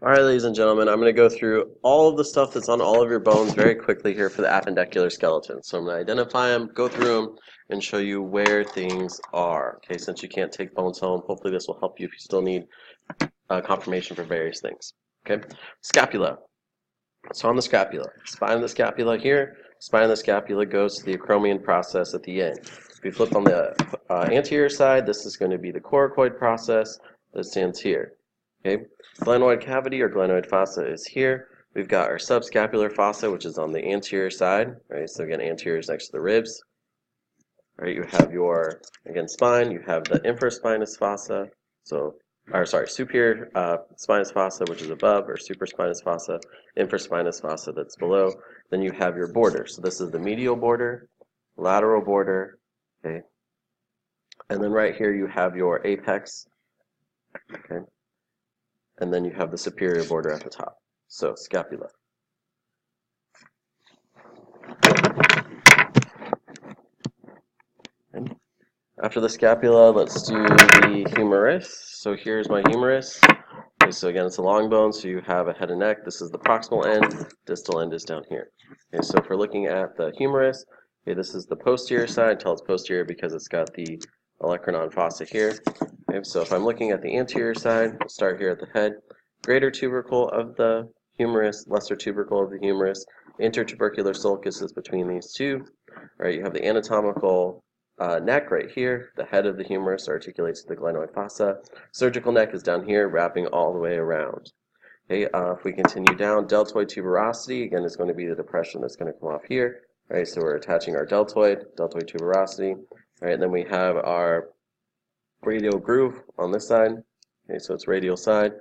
Alright, ladies and gentlemen, I'm going to go through all of the stuff that's on all of your bones very quickly here for the appendicular skeleton. So I'm going to identify them, go through them, and show you where things are. Okay, since you can't take bones home, hopefully this will help you if you still need confirmation for various things. Okay, scapula. So on the scapula, spine of the scapula here, spine of the scapula goes to the acromion process at the end. If you flip on the anterior side, this is going to be the coracoid process that stands here. Okay, glenoid cavity or glenoid fossa is here. We've got our subscapular fossa, which is on the anterior side. Right, so again, anterior is next to the ribs. Right, you have your again spine. You have the infraspinous fossa. Superior spinous fossa, which is above, or supraspinous fossa, infraspinous fossa that's below. Then you have your border. So this is the medial border, lateral border. Okay, and then right here you have your apex. Okay. And then you have the superior border at the top. So, scapula. And after the scapula, let's do the humerus. So here's my humerus. Okay, so again, it's a long bone, so you have a head and neck. This is the proximal end. Distal end is down here. Okay, so if we're looking at the humerus, okay, this is the posterior side. Tell it's posterior because it's got the olecranon fossa here. Okay, so if I'm looking at the anterior side, we'll start here at the head. Greater tubercle of the humerus, lesser tubercle of the humerus. Intertubercular sulcus is between these two. Right, you have the anatomical neck right here. The head of the humerus articulates to the glenoid fossa. Surgical neck is down here, wrapping all the way around. Okay, if we continue down, deltoid tuberosity, again, is going to be the depression that's going to come off here. Right, so we're attaching our deltoid tuberosity. Right, and then we have our radial groove on this side. Okay, so it's radial side.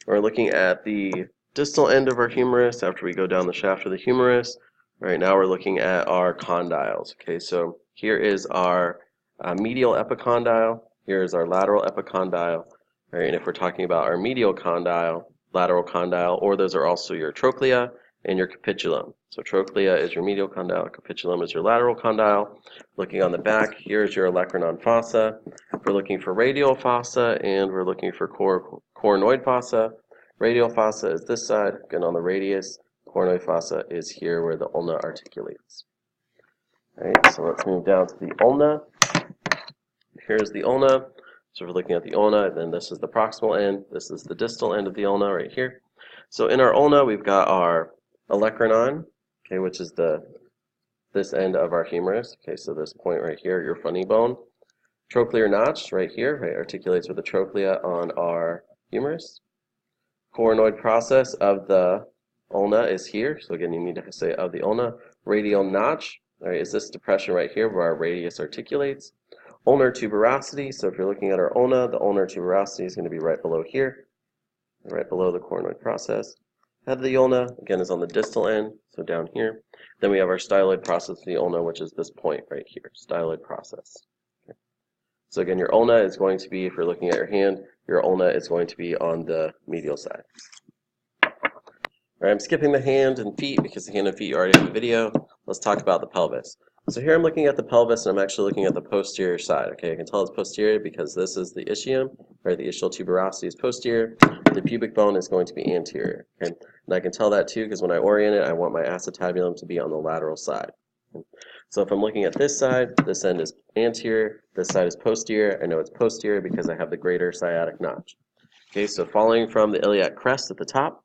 We're looking at the distal end of our humerus after we go down the shaft of the humerus. Right now we're looking at our condyles. Okay, so here is our medial epicondyle. Here is our lateral epicondyle. Right, and if we're talking about our medial condyle, lateral condyle, or those are also your trochlea and your capitulum. So trochlea is your medial condyle, capitulum is your lateral condyle. Looking on the back, here's your olecranon fossa. We're looking for radial fossa and we're looking for coronoid fossa. Radial fossa is this side, again on the radius. Coronoid fossa is here where the ulna articulates. All right, so let's move down to the ulna. Here's the ulna. So we're looking at the ulna, then this is the proximal end. This is the distal end of the ulna right here. So in our ulna, we've got our olecranon, okay, which is this end of our humerus. Okay, so this point right here, your funny bone. Trochlear notch right here, right, articulates with the trochlea on our humerus. Coronoid process of the ulna is here. So again, you need to say of the ulna. Radial notch, all right, is this depression right here where our radius articulates. Ulnar tuberosity, so if you're looking at our ulna, the ulnar tuberosity is going to be right below here, right below the coronoid process. Head of the ulna, again, is on the distal end, so down here. Then we have our styloid process of the ulna, which is this point right here, styloid process. Okay. So again, your ulna is going to be, if you're looking at your hand, your ulna is going to be on the medial side. All right, I'm skipping the hand and feet because the hand and feet you already have a video. Let's talk about the pelvis. So here I'm looking at the pelvis and I'm actually looking at the posterior side. Okay, I can tell it's posterior because this is the ischium, or the ischial tuberosity is posterior. The pubic bone is going to be anterior. Okay, and I can tell that too because when I orient it, I want my acetabulum to be on the lateral side. Okay. So if I'm looking at this side, this end is anterior, this side is posterior. I know it's posterior because I have the greater sciatic notch. Okay, so following from the iliac crest at the top.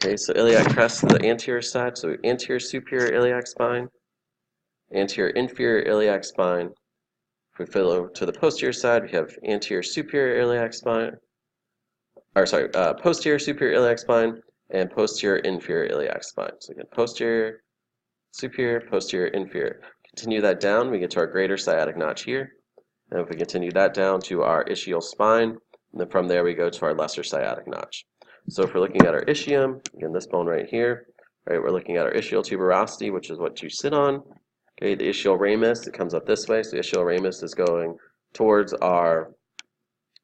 Okay, so iliac crest is the anterior side, so anterior superior iliac spine, anterior inferior iliac spine. If we follow to the posterior side, we have anterior superior iliac spine, posterior superior iliac spine, and posterior inferior iliac spine. So again, posterior, superior, posterior, inferior. Continue that down, we get to our greater sciatic notch here. And if we continue that down to our ischial spine, and then from there we go to our lesser sciatic notch. So if we're looking at our ischium, again, this bone right here, right, we're looking at our ischial tuberosity, which is what you sit on. Okay, the ischial ramus, it comes up this way, so the ischial ramus is going towards our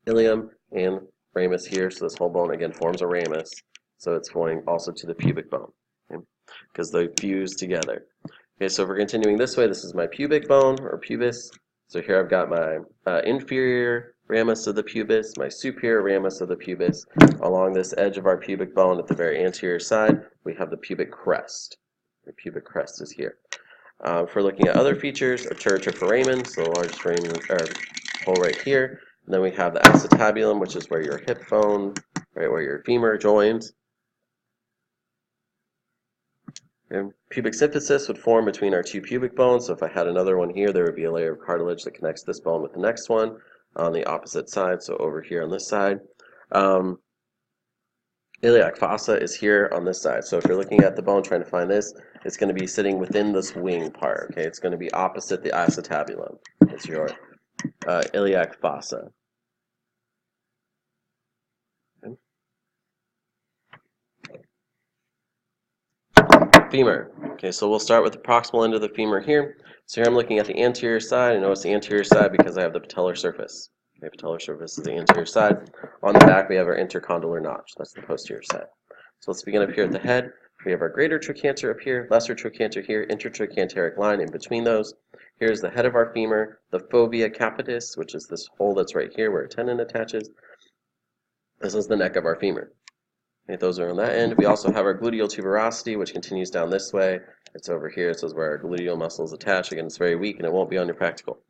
ilium and ramus here, so this whole bone again forms a ramus, so it's going also to the pubic bone, because they fuse together. Okay, so if we're continuing this way, this is my pubic bone, or pubis. So here I've got my inferior ramus of the pubis, my superior ramus of the pubis. Along this edge of our pubic bone at the very anterior side, we have the pubic crest. The pubic crest is here. If we're looking at other features, arterial foramen, so the largest foramen or hole right here. And then we have the acetabulum, which is where your hip bone, right where your femur joins. And pubic symphysis would form between our two pubic bones. So if I had another one here, there would be a layer of cartilage that connects this bone with the next one on the opposite side. So over here on this side. Iliac fossa is here on this side. So if you're looking at the bone trying to find this, it's going to be sitting within this wing part. Okay, it's going to be opposite the acetabulum. It's your iliac fossa. Okay. Femur. Okay, so we'll start with the proximal end of the femur here. So here I'm looking at the anterior side. I know it's the anterior side because I have the patellar surface. Okay, patellar surface is the anterior side. On the back, we have our intercondylar notch. That's the posterior side. So let's begin up here at the head. We have our greater trochanter up here, lesser trochanter here, intertrochanteric line in between those. Here's the head of our femur, the fovea capitis, which is this hole that's right here where a tendon attaches. This is the neck of our femur. Okay, those are on that end. We also have our gluteal tuberosity, which continues down this way. It's over here. It says where our gluteal muscle is attached. Again, it's very weak and it won't be on your practical.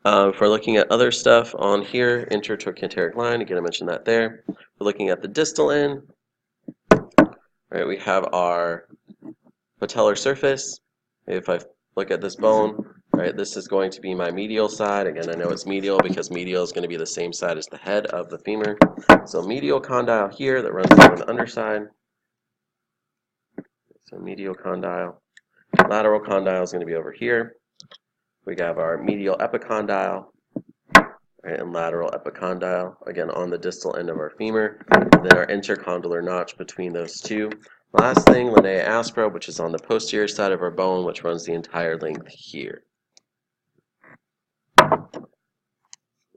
If we're looking at other stuff on here, intertrochanteric line, again I mentioned that there. We're looking at the distal end. Right, we have our patellar surface. If I look at this bone, right, this is going to be my medial side. Again, I know it's medial because medial is going to be the same side as the head of the femur. So medial condyle here that runs down the underside. So medial condyle. Lateral condyle is going to be over here. We have our medial epicondyle, right, and lateral epicondyle, again on the distal end of our femur. And then our intercondylar notch between those two. Last thing, linea aspera, which is on the posterior side of our bone, which runs the entire length here. All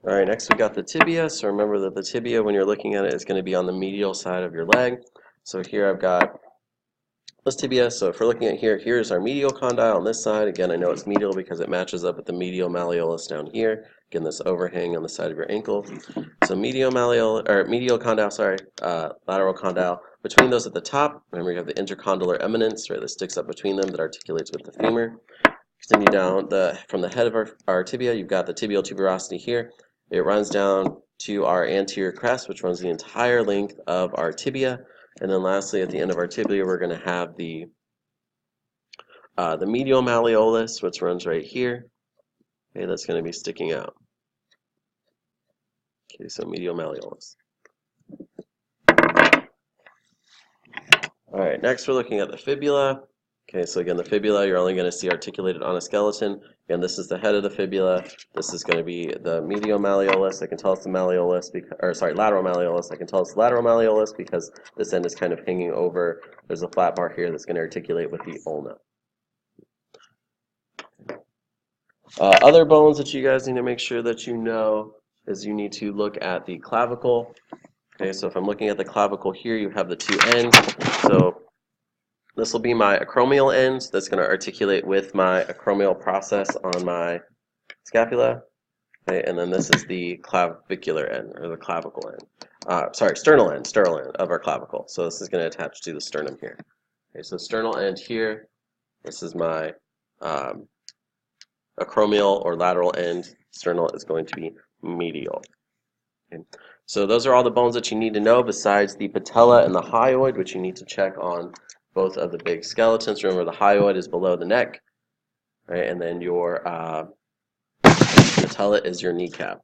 right, next we got the tibia. So remember that the tibia, when you're looking at it, is going to be on the medial side of your leg. So here I've got this tibia. So if we're looking at here, here's our medial condyle on this side. Again, I know it's medial because it matches up with the medial malleolus down here. Again, this overhang on the side of your ankle. So medial condyle, sorry, lateral condyle. Between those at the top, remember you have the intercondylar eminence, right, that sticks up between them that articulates with the femur. Continue down from the head of our tibia, you've got the tibial tuberosity here. It runs down to our anterior crest, which runs the entire length of our tibia. And then lastly, at the end of our tibia, we're going to have the medial malleolus, which runs right here. Okay, that's going to be sticking out. Okay, so medial malleolus. All right, next we're looking at the fibula. Okay, so again, the fibula, you're only going to see articulated on a skeleton. Again, this is the head of the fibula. This is going to be the medial malleolus. I can tell it's the malleolus, lateral malleolus. I can tell it's lateral malleolus because this end is kind of hanging over. There's a flat bar here that's going to articulate with the ulna. Other bones that you guys need to make sure that you know is you need to look at the clavicle. Okay, so if I'm looking at the clavicle here, you have the two ends. So this will be my acromial end that's going to articulate with my acromial process on my scapula. Okay, and then this is the clavicular end, or the clavicle end. Sternal end of our clavicle. So this is going to attach to the sternum here. Okay, so sternal end here. This is my acromial or lateral end. Sternal is going to be medial. Okay. So those are all the bones that you need to know besides the patella and the hyoid, which you need to check on both of the big skeletons. Remember, the hyoid is below the neck, right? And then your patella is your kneecap.